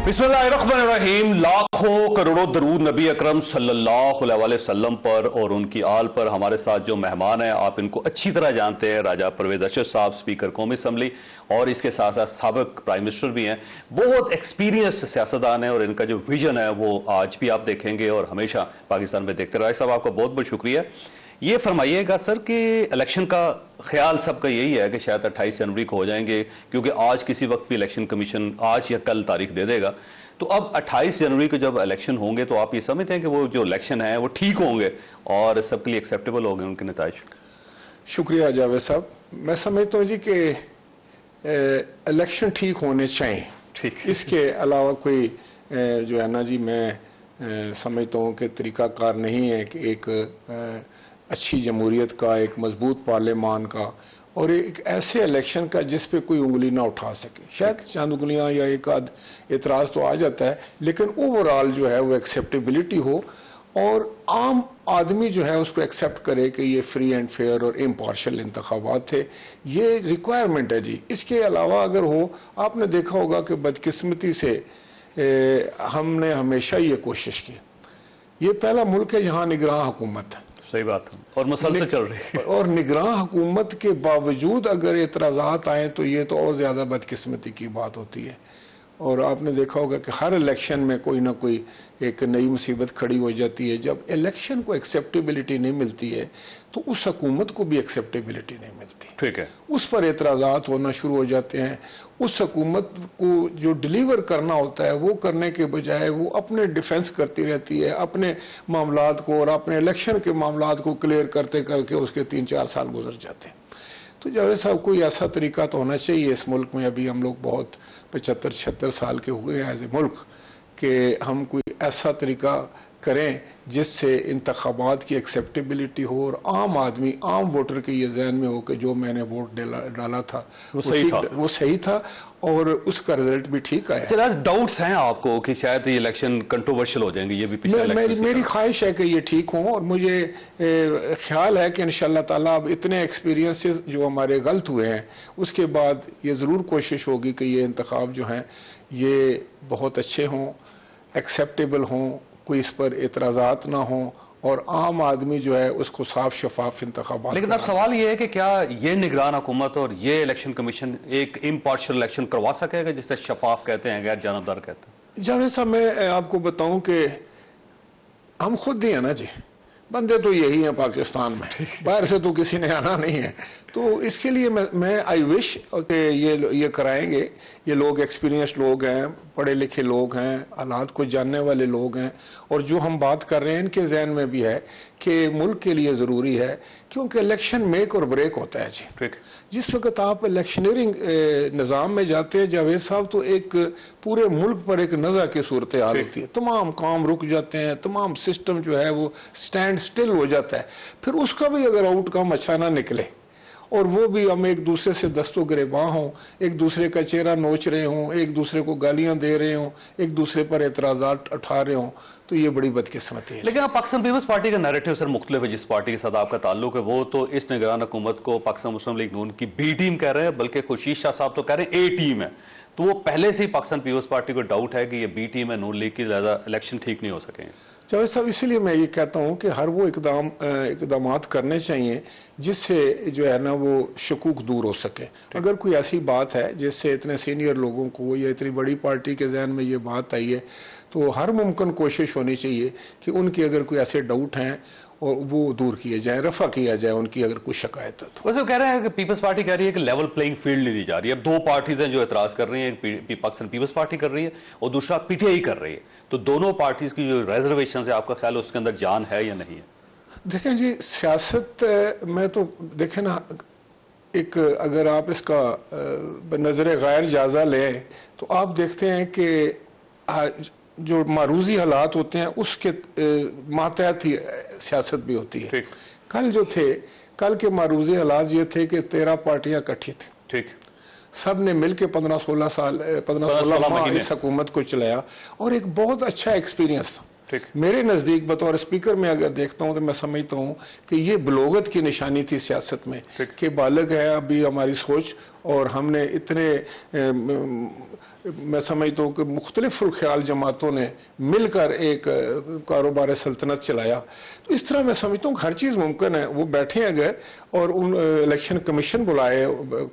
बिस्मिल्लाहिर्रहमानिर्रहीम। लाखों करोड़ों दरूद नबी अकरम सल्लल्लाहु अलैहि वसल्लम पर और उनकी आल पर। हमारे साथ जो मेहमान हैं आप इनको अच्छी तरह जानते हैं, राजा परवेज अशद साहब, स्पीकर कौमी असम्बली, और इसके साथ साथ साबिक प्राइम मिनिस्टर भी हैं। बहुत एक्सपीरियंस्ड सियासतदान है और इनका जो विजन है वो आज भी आप देखेंगे और हमेशा पाकिस्तान में देखते रहे। साहब आपका बहुत बहुत शुक्रिया। ये फरमाइएगा सर कि इलेक्शन का ख्याल सबका यही है कि शायद 28 जनवरी को हो जाएंगे, क्योंकि आज किसी वक्त भी इलेक्शन कमीशन आज या कल तारीख दे देगा। तो अब 28 जनवरी को जब इलेक्शन होंगे तो आप ये समझते हैं कि वो जो इलेक्शन है वो ठीक होंगे और सबके लिए एक्सेप्टेबल होंगे उनके नताइज? शुक्रिया जावेद साहब। मैं समझता हूँ जी कि इलेक्शन ठीक होने चाहिए, ठीक। इसके अलावा कोई जो है ना जी, मैं समझता हूँ कि तरीक़ाकार नहीं है कि एक अच्छी जमहूरियत का, एक मजबूत पार्लियामान का और एक ऐसे इलेक्शन का जिस पे कोई उंगली ना उठा सके। शायद चंद उंगलियां या एक आध एतराज़ तो आ जाता है, लेकिन ओवरऑल जो है वो एक्सेप्टेबिलिटी हो और आम आदमी जो है उसको एक्सेप्ट करे कि ये फ्री एंड फेयर और इम्पार्शल इंतखाबात थे। ये रिक्वायरमेंट है जी। इसके अलावा अगर हो, आपने देखा होगा कि बदकिस्मती से हमने हमेशा ये कोशिश की, ये पहला मुल्क है जहाँ निगरान हुकूमत है। सही बात है और मुसलसल चल रही है। और निगरान हुकूमत के बावजूद अगर एतराज़ात आए तो ये तो और ज़्यादा बदकिस्मती की बात होती है। और आपने देखा होगा कि हर इलेक्शन में कोई ना कोई एक नई मुसीबत खड़ी हो जाती है। जब इलेक्शन को एक्सेप्टेबिलिटी नहीं मिलती है तो उस हुकूमत को भी एक्सेप्टेबिलिटी नहीं मिलती। ठीक है, उस पर एतराज़ात होना शुरू हो जाते हैं। उस हुकूमत को जो डिलीवर करना होता है वो करने के बजाय वो अपने डिफेंस करती रहती है, अपने मामलात को और अपने इलेक्शन के मामलात को क्लियर करते करके उसके 3-4 साल गुजर जाते हैं। तो जावेद साहब, कोई ऐसा तरीका तो होना चाहिए इस मुल्क में। अभी हम लोग बहुत 75-76 साल के हुए हैं एज ए मुल्क कि हम कोई ऐसा तरीका करें जिससे इंतखाबात की एक्सेप्टेबिलिटी हो और आम आदमी, आम वोटर के ये जहन में हो कि जो मैंने वोट डाला था वो सही था और उसका रिजल्ट भी ठीक आया। चला डाउट्स हैं आपको कि शायद ये इलेक्शन कंट्रोवर्शियल हो जाएंगे? ये भी पिछले मेरी ख्वाहिश है कि ये ठीक हों और मुझे ख्याल है कि इंशाल्लाह ताला अब इतने एक्सपीरियंसेस जो हमारे गलत हुए हैं उसके बाद ये ज़रूर कोशिश होगी कि ये इंतखाब जो हैं ये बहुत अच्छे हों, एक्सेप्टेबल हों, कोई इस पर एतराज़ात ना हो और आम आदमी जो है उसको साफ शफाफ इंतखाबात। लेकिन अब सवाल ये है कि क्या ये निगरान हुकूमत और ये इलेक्शन कमीशन एक इम्पार्शियल इलेक्शन करवा सकेगा जिसे शफाफ कहते हैं, गैर जानबदार कहते हैं? जावेद साहब, मैं आपको बताऊं कि हम खुद ही हैं ना जी, बंदे तो यही हैं पाकिस्तान में, बाहर से तो किसी ने आना नहीं है। तो इसके लिए मैं आई विश कि ये कराएंगे। ये लोग एक्सपीरियंस्ड लोग हैं, पढ़े लिखे लोग हैं, हालात को जानने वाले लोग हैं और जो हम बात कर रहे हैं इनके जहन में भी है कि मुल्क के लिए ज़रूरी है, क्योंकि इलेक्शन मेक और ब्रेक होता है जी। जिस वक्त आप इलेक्शनरिंग निज़ाम में जाते हैं जावेद साहब, तो एक पूरे मुल्क पर एक नज़ा की सूरत हाल होती है। तमाम काम रुक जाते हैं, तमाम सिस्टम जो है वो स्टैंड स्टिल हो जाता है। फिर उसका भी अगर आउटकम अच्छा ना निकले और वो भी हम एक दूसरे से दस्तों गिरेबां हों, एक दूसरे का चेहरा नोच रहे हों, एक दूसरे को गालियां दे रहे हों, एक दूसरे पर एतराज़ात उठा रहे हों, तो ये बड़ी बदकिस्मती है। लेकिन आप पाकिस्तान पीपल्स पार्टी का नैरेटिव सर मुख्तलिफ है। जिस पार्टी के साथ आपका ताल्लुक है वो तो इस निगरान हुकूमत को पाकिस्तान मुस्लिम लीग नून की बी टीम कह रहे हैं, बल्कि खुर्शीद शाह साहब तो कह रहे हैं ए टीम है। तो वो पहले से ही पाकिस्तान पीपल्स पार्टी को डाउट है कि ये बी टीम है, नून लीग की, ज़्यादा इलेक्शन ठीक नहीं हो सकेंगे। जावेद साहब, इसीलिए मैं ये कहता हूँ कि हर वो इकदामात करने चाहिए जिससे जो है ना वो शकूक दूर हो सके। अगर कोई ऐसी बात है जिससे इतने सीनियर लोगों को या इतनी बड़ी पार्टी के जहन में ये बात आई है तो हर मुमकिन कोशिश होनी चाहिए कि उनके अगर कोई ऐसे डाउट हैं और वो दूर किए जाए, रफा किया जाए उनकी अगर कोई शिकायत है तो। वैसे वो कह रहे हैं कि पीपल्स पार्टी कह रही है कि लेवल प्लेइंग फील्ड नहीं दी जा रही है। अब दो पार्टीज हैं जो एतराज कर रही हैं, एक पाकिस्तान पीपल्स पार्टी कर रही है और दूसरा पीटीआई कर रही है। तो दोनों पार्टीज की जो रिजर्वेशन है, आपका ख्याल उसके अंदर जान है या नहीं है? देखें जी, सियासत में तो देखें ना, एक अगर आप इसका नजर गैर जायजा लें तो आप देखते हैं कि जो मारूजी हालात होते हैं उसके मातहत ही सियासत भी होती है। कल के मारूजी हालात ये थे कि 13 पार्टियां इकट्ठी थी। ठीक, सब ने मिलकर 15-16 माह इस हुकूमत को चलाया और एक बहुत अच्छा एक्सपीरियंस था। ठीक। मेरे नज़दीक बतौर स्पीकर में अगर देखता हूँ तो मैं समझता हूँ कि ये बलोगत की निशानी थी सियासत में कि बालग है अभी हमारी सोच, और हमने इतने मैं समझता हूँ कि मुख्तलिफ ख्याल जमातों ने मिलकर एक कारोबार सल्तनत चलाया। तो इस तरह मैं समझता हूँ हर चीज़ मुमकिन है। वो बैठे अगर और उन इलेक्शन कमीशन बुलाए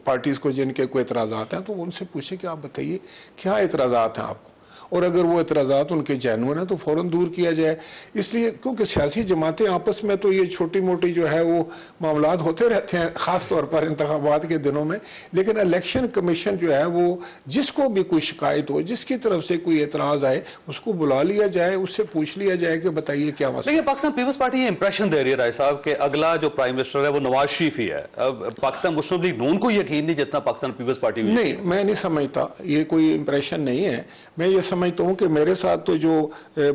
पार्टीज़ को जिनके कोई एतराज़ात हैं, तो उनसे पूछे कि आप बताइए क्या एतराज़ात हैं आपको, और अगर वो एतराज़ात उनके जेन्युइन है तो फ़ौरन दूर किया जाए। इसलिए क्योंकि सियासी जमातें आपस में तो ये छोटी मोटी जो है वो मामलात होते रहते हैं, ख़ास तौर पर इंतखाबात के दिनों में, लेकिन इलेक्शन कमीशन जो है वो जिसको भी कोई शिकायत हो, जिसकी तरफ से कोई एतराज़ आए, उसको बुला लिया जाए, उससे पूछ लिया जाए कि बताइए क्या मसला। लेकिन पाकिस्तान पीपल्स पार्टी ये इंप्रेशन दे रही है राय साहब कि अगला जो प्राइम मिनिस्टर है वो नवाज शरीफ ही है। अब पाकिस्तान मुस्लिम लीग नून को यकीन नहीं जितना पाकिस्तान पीपल्स पार्टी हुई। नहीं, मैं नहीं समझता, ये कोई इंप्रेशन नहीं है। मैं ये समझता हूँ कि मेरे साथ तो जो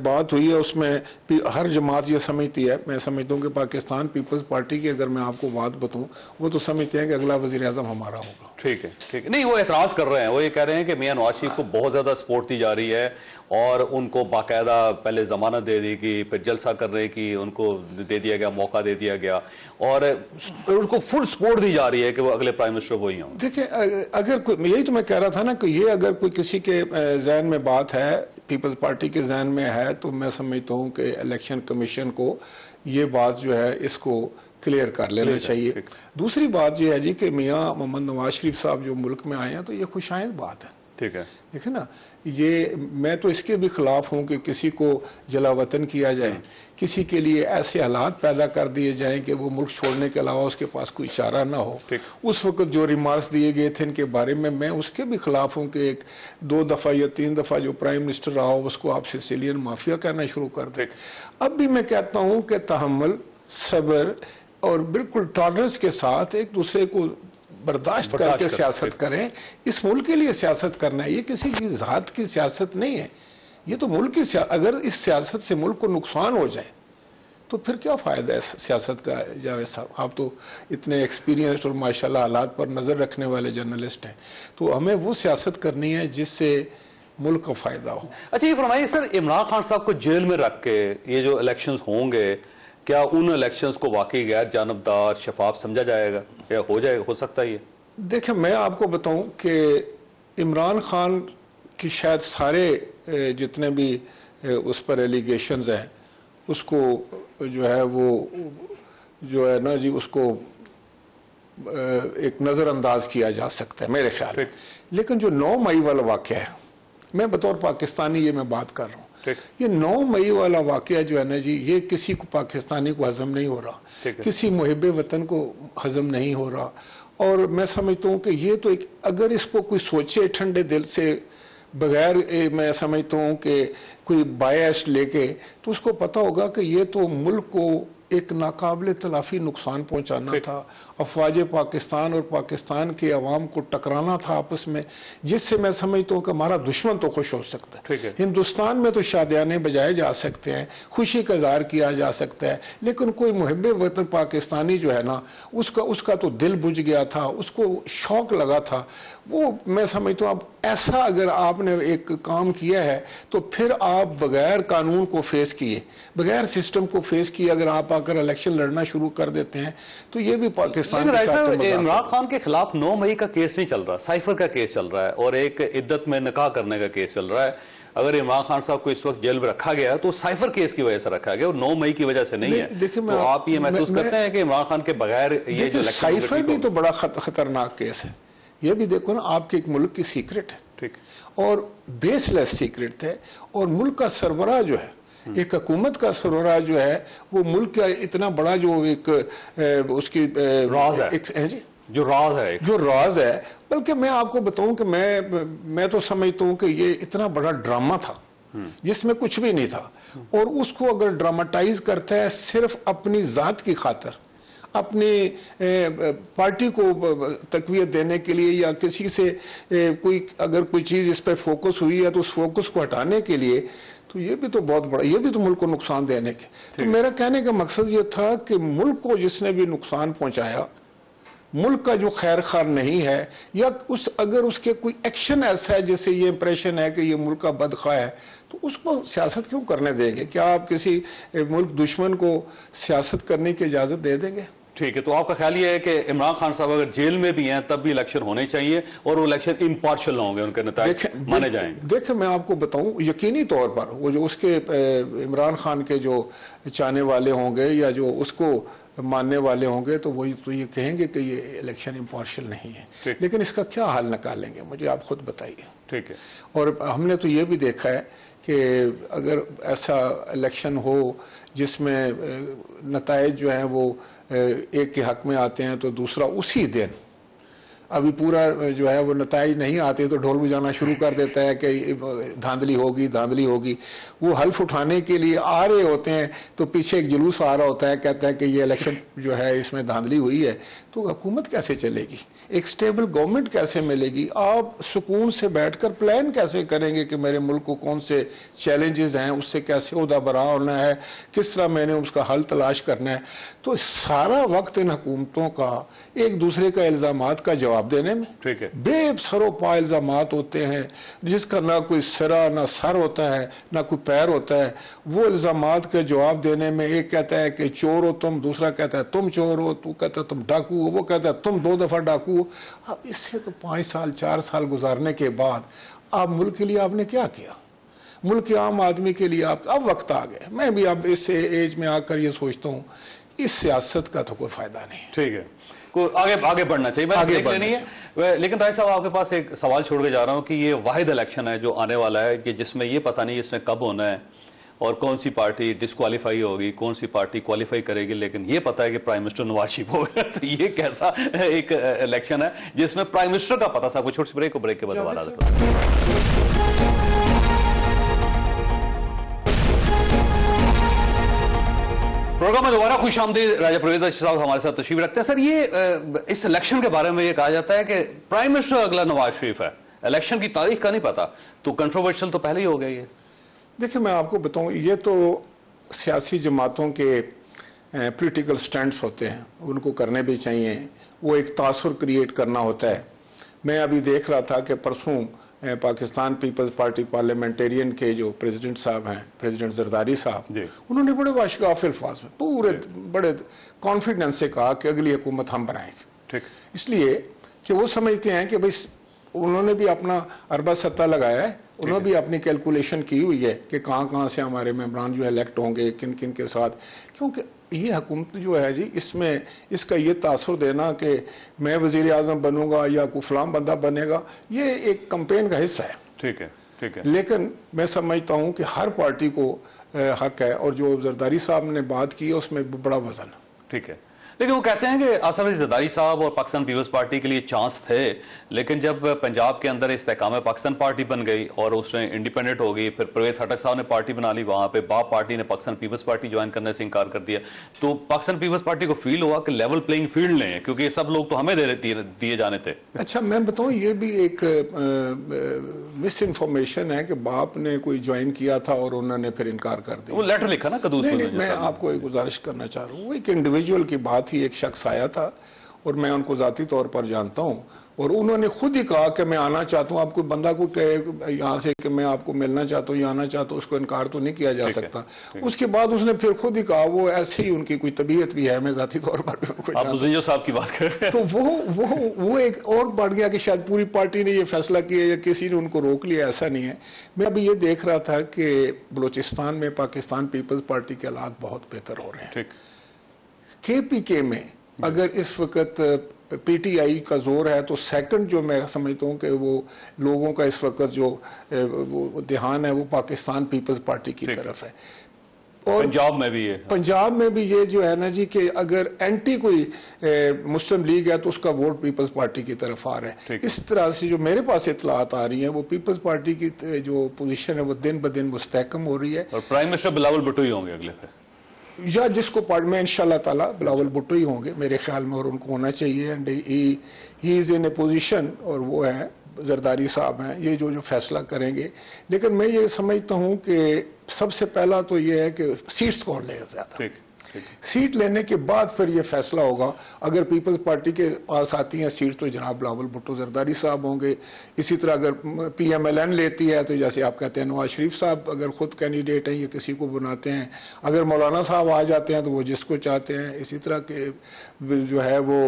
बात हुई है उसमें हर जमात ये समझती है, मैं समझता हूँ कि पाकिस्तान पीपल्स पार्टी की अगर मैं आपको बात बताऊँ, वो तो समझते हैं कि अगला वज़ीर आज़म हमारा होगा। ठीक है, ठीक है। नहीं, वो एतराज़ कर रहे हैं, वो ये कह रहे हैं कि मियां नवाज शरीफ को बहुत ज़्यादा सपोर्ट दी जा रही है और उनको बाकायदा पहले ज़मानत दे दी कि फिर जलसा करने की उनको दे दिया गया, मौका दे दिया गया, और उनको फुल सपोर्ट दी जा रही है कि वो अगले प्राइम मिनिस्टर वही हों। देखिए, अगर कोई, यही तो मैं कह रहा था ना कि ये अगर कोई किसी के जहन में बात है, पीपल्स पार्टी के जहन में है, तो मैं समझता हूँ कि इलेक्शन कमीशन को ये बात जो है इसको क्लियर कर लेना चाहिए। दूसरी बात यह है जी कि मियाँ मोहम्मद नवाज शरीफ साहब जो मुल्क में आए हैं तो ये खुशाइंद बात है। ठीक है, देखे ना, ये मैं तो इसके भी खिलाफ हूँ कि किसी को जलावतन किया जाए, किसी के लिए ऐसे हालात पैदा कर दिए जाएं कि वो मुल्क छोड़ने के अलावा उसके पास कोई चारा ना हो। उस वक्त जो रिमार्क्स दिए गए थे इनके बारे में, मैं उसके भी खिलाफ हूँ कि एक 2 दफ़ा या 3 दफ़ा जो प्राइम मिनिस्टर रहा हो उसको आप सिसिलियन माफिया कहना शुरू कर दें। अब भी मैं कहता हूँ कि तहम्मुल, सब्र और बिल्कुल टॉलरेंस के साथ एक दूसरे को बर्दाश्त करके सियासत करें। इस मुल्क के लिए सियासत करना है, ये किसी की ज़ात की सियासत नहीं है, ये तो मुल्क की अगर इस सियासत से मुल्क को नुकसान हो जाए तो फिर क्या फ़ायदा है सियासत का। जावेद साहब, आप तो इतने एक्सपीरियंस्ड और माशाल्लाह हालात पर नज़र रखने वाले जर्नलिस्ट हैं, तो हमें वो सियासत करनी है जिससे मुल्क का फ़ायदा हो। अच्छा, ये फरमाइए सर, इमरान खान साहब को जेल में रख के ये जो इलेक्शंस होंगे, क्या उन इलेक्शंस को वाकई गैर जानबदार शफाफ समझा जाएगा या हो जाएगा, हो सकता है ये? देखिए, मैं आपको बताऊं कि इमरान खान की शायद सारे जितने भी उस पर एलिगेशंस हैं उसको जो है वो जो है ना जी उसको एक नज़रअंदाज किया जा सकता है मेरे ख्याल में। लेकिन जो 9 मई वाला वाक़या है, मैं बतौर पाकिस्तानी ये मैं बात कर रहा हूँ, ये 9 मई वाला वाक़या जो है ना जी, ये किसी को पाकिस्तानी को हजम नहीं हो रहा, किसी मुहिब वतन को हजम नहीं हो रहा। और मैं समझता हूँ कि ये तो एक, अगर इसको कोई सोचे ठंडे दिल से बगैर, मैं समझता हूँ कि कोई बायस लेके, तो उसको पता होगा कि ये तो मुल्क को एक नाकाबिल तलाफी नुकसान पहुंचाना था, अफवाज पाकिस्तान और पाकिस्तान के अवाम को टकराना था आपस में, जिससे मैं समझता हूँ कि हमारा दुश्मन तो खुश हो सकता है। हिंदुस्तान में तो शादियाने बजाए जा सकते हैं, खुशी का इजहार किया जा सकता है, लेकिन कोई मुहिब वतन पाकिस्तानी जो है ना, उसका तो दिल बुझ गया था, उसको शौक लगा था। वो मैं समझता हूँ, अब ऐसा अगर आपने एक काम किया है तो फिर आप बगैर कानून को फेस किए, बगैर सिस्टम को फेस किए अगर आप आकर इलेक्शन लड़ना शुरू कर देते हैं तो ये भी पाकिस्तान के साथ। इमरान खान के खिलाफ 9 मई का केस नहीं चल रहा, साइफर का केस चल रहा है और एक इद्दत में निकाह करने का केस चल रहा है। अगर इमरान खान साहब को इस वक्त जेल में रखा गया तो साइफर केस की वजह से रखा गया और 9 मई की वजह से नहीं है। तो आप ये महसूस करते हैं कि इमरान खान के बगैर ये जो साइफर भी तो बड़ा खतरनाक केस है। ये भी देखो ना, आपके एक मुल्क की सीक्रेट है, ठीक, और बेसलेस सीक्रेट है, और मुल्क का सरबराह जो है, एक हुकूमत का सरबराह जो है, वो मुल्क का इतना बड़ा जो एक उसकी राज है, जो राज है। बल्कि मैं आपको बताऊं कि मैं तो समझता हूं कि ये इतना बड़ा ड्रामा था जिसमें कुछ भी नहीं था, और उसको अगर ड्रामाटाइज करता है सिर्फ अपनी जात की खातर, अपनी पार्टी को तकवीत देने के लिए, या किसी से अगर कोई चीज़ इस पर फोकस हुई है तो उस फोकस को हटाने के लिए, तो ये भी तो बहुत बड़ा, ये भी तो मुल्क को नुकसान देने के। तो मेरा कहने का मकसद ये था कि मुल्क को जिसने भी नुकसान पहुंचाया मुल्क का जो खैर खार नहीं है, या अगर उसके कोई एक्शन ऐसा है जिससे ये इंप्रेशन है कि ये मुल्क का बदखा है, तो उसको सियासत क्यों करने देंगे? क्या आप किसी मुल्क दुश्मन को सियासत करने की इजाज़त दे देंगे? ठीक है, तो आपका ख्याल ये है कि इमरान खान साहब अगर जेल में भी हैं तब भी इलेक्शन होने चाहिए और वो इलेक्शन इम्पार्शियल होंगे, उनके नतीजे माने जाएंगे? देखिए, मैं आपको बताऊं, यकीनी तौर पर वो जो उसके इमरान खान के जो चाहने वाले होंगे या जो उसको मानने वाले होंगे, तो वही तो ये कहेंगे कि ये इलेक्शन इम्पार्शियल नहीं है। लेकिन इसका क्या हल निकालेंगे, मुझे आप खुद बताइए। ठीक है। और हमने तो ये भी देखा है कि अगर ऐसा इलेक्शन हो जिसमें नताइज जो हैं वो एक के हक में आते हैं, तो दूसरा उसी दिन, अभी पूरा जो है वो नताइज नहीं आते तो ढोल बजाना शुरू कर देता है कि धांधली होगी, धांधली होगी। वो हल्फ उठाने के लिए आ रहे होते हैं तो पीछे एक जुलूस आ रहा होता है, कहता है कि ये इलेक्शन जो है इसमें धांधली हुई है। तो हुकूमत कैसे चलेगी? एक स्टेबल गवर्नमेंट कैसे मिलेगी? आप सुकून से बैठकर प्लान कैसे करेंगे कि मेरे मुल्क को कौन से चैलेंजेस हैं, उससे कैसे उहदा बरा होना है, किस तरह मैंने उसका हल तलाश करना है? तो सारा वक्त इन हुकूमतों का एक दूसरे का इल्ज़ामात का जवाब देने में, ठीक है, बेसरोपा इल्ज़ामात होते हैं जिसका ना कोई सिरा ना सर होता है ना कोई पैर होता है। वो इल्ज़ामात के जवाब देने में एक कहता है कि चोर हो तुम, दूसरा कहता है तुम चोर हो, तू कहता है तुम डाकू हो, वो कहता है तुम 2 दफ़ा डाकू हो। अब इससे तो 5 साल 4 साल गुजारने के बाद आप मुल्क के लिए आपने क्या किया? मुल्क के आम आदमी के लिए आप अब वक्त आ गया। मैं भी अब इस एज में आकर ये सोचता हूँ इस सियासत का तो कोई फायदा नहीं। ठीक है, को आगे बढ़ना चाहिए, आगे बढ़ना चाहिए। लेकिन राय साहब, आपके पास एक सवाल छोड़ के जा रहा हूं कि ये वाहिद इलेक्शन है जो आने वाला है कि जिसमें ये पता नहीं इसमें कब होना है और कौन सी पार्टी डिस्क्वालीफाई होगी, कौन सी पार्टी क्वालिफाई करेगी, लेकिन ये पता है कि प्राइम मिनिस्टर नवाज शरीफ होगा। तो ये कैसा एक इलेक्शन है जिसमें प्राइम मिनिस्टर का पता? सब कुछ छोटी सी ब्रेक के बाद दोबारा प्रोग्राम में दोबारा खुश आमदीद। राजा परवेज साहब हमारे साथ तशरीफ रखते हैं। सर, ये इस इलेक्शन के बारे में ये कहा जाता है कि प्राइम मिनिस्टर अगला नवाज शरीफ है, इलेक्शन की तारीख का नहीं पता, तो कंट्रोवर्शियल तो पहले ही हो गया ये। देखिए, मैं आपको बताऊं, ये तो सियासी जमातों के पॉलिटिकल स्टैंड्स होते हैं, उनको करने भी चाहिए। वो एक तासुर क्रिएट करना होता है। मैं अभी देख रहा था कि परसों पाकिस्तान पीपल्स पार्टी पार्लियामेंटेरियन के जो प्रेसिडेंट साहब हैं, प्रेसिडेंट जरदारी साहब, उन्होंने बड़े वाशगाफ अल्फाज में पूरे बड़े कॉन्फिडेंस से कहा कि अगली हुकूमत हम बनाएंगे। ठीक, इसलिए कि वो समझते हैं कि भाई उन्होंने भी अपना अरबा सत्ता लगाया है, उन्होंने भी अपनी कैलकुलेशन की हुई है कि कहाँ से हमारे मेंबरान जो इलेक्ट होंगे, किन किन के साथ। क्योंकि ये हुकूमत जो है जी, इसमें इसका ये तासुर देना कि मैं वज़ीर आज़म बनूंगा या कोई फलां बंदा बनेगा, ये एक कैंपेन का हिस्सा है। ठीक है, ठीक है। लेकिन मैं समझता हूँ कि हर पार्टी को हक है, और जो जरदारी साहब ने बात की है उसमें बड़ा वजन है। ठीक है, लेकिन वो कहते हैं कि आसिफ अली जरदारी साहब और पाकिस्तान पीपल्स पार्टी के लिए चांस थे, लेकिन जब पंजाब के अंदर इस्तेकाम पाकिस्तान पार्टी बन गई और उसने इंडिपेंडेंट हो गई, फिर परवेज खटक साहब ने पार्टी बना ली, वहां पे बाप पार्टी ने पाकिस्तान पीपल्स पार्टी ज्वाइन करने से इनकार कर दिया। तो पाकिस्तान पीपल्स पार्टी को फील हुआ कि लेवल प्लेइंग फील्ड लें, क्योंकि ये सब लोग तो हमें दिए जाने थे। अच्छा, मैं बताऊं, ये भी एक मिस इन्फॉर्मेशन है कि बाप ने कोई ज्वाइन किया था और उन्होंने फिर इनकार कर दिया। वो लेटर लिखा ना कदूस में। मैं आपको एक गुजारिश करना चाह रहा हूँ, वो एक इंडिविजुअल की बात ही, एक शख्स आया था और मैं उनको जाती तौर पर जानता हूँ, और उन्होंने खुद ही कहा कि मैं आना चाहता हूँ। आपको बंदा को कहे यहाँ से कि मैं आपको मिलना चाहता हूँ या आना चाहता हूँ, उसको इनकार तो नहीं किया जा सकता। उसके बाद उसने फिर खुद ही कहा, वो ऐसे ही उनकी कोई तबीयत भी है, मैं जाती तौर पर भी उनको, आप मुझे साहब की बात कर रहे हैं। तो वो एक और बढ़ गया कि शायद पूरी पार्टी ने ये फैसला किया या किसी ने उनको रोक लिया, ऐसा नहीं है। मैं अभी ये देख रहा था कि बलूचिस्तान में पाकिस्तान पीपल्स पार्टी के हालात बहुत बेहतर हो रहे हैं। KPK में अगर इस वक्त PTI का जोर है, तो सेकंड जो मैं समझता हूँ कि वो लोगों का इस वक्त जो वो ध्यान है वो पाकिस्तान पीपल्स पार्टी की तरफ है। और पंजाब में भी है, पंजाब में भी ये जो है ना जी, कि अगर एंटी कोई मुस्लिम लीग है तो उसका वोट पीपल्स पार्टी की तरफ आ रहा है। इस तरह से जो मेरे पास इतलात आ रही हैं, वो पीपल्स पार्टी की जो पोजीशन है वो दिन ब दिन मुस्तहकम हो रही है। और प्राइम मिनिस्टर बिलावल भुट्टो ही होंगे अगले पे, या जिसको पार्ट में इंशाल्लाह ताला बिलावल भुट्टो ही होंगे मेरे ख्याल में, और उनको होना चाहिए। And he is in A position, और वो है जरदारी साहब हैं, ये जो फैसला करेंगे। लेकिन मैं ये समझता हूँ कि सबसे पहला तो ये है कि सीट्स कौन लेगा ज्यादा। सीट लेने के बाद फिर ये फैसला होगा। अगर पीपल्स पार्टी के पास आती हैं सीट तो जनाब बिलावल भुट्टो जरदारी साहब होंगे। इसी तरह अगर PMLN लेती है तो जैसे आप कहते हैं नवाज शरीफ साहब अगर खुद कैंडिडेट हैं या किसी को बनाते हैं, अगर मौलाना साहब आ जाते हैं तो वो जिसको चाहते हैं। इसी तरह के जो है वो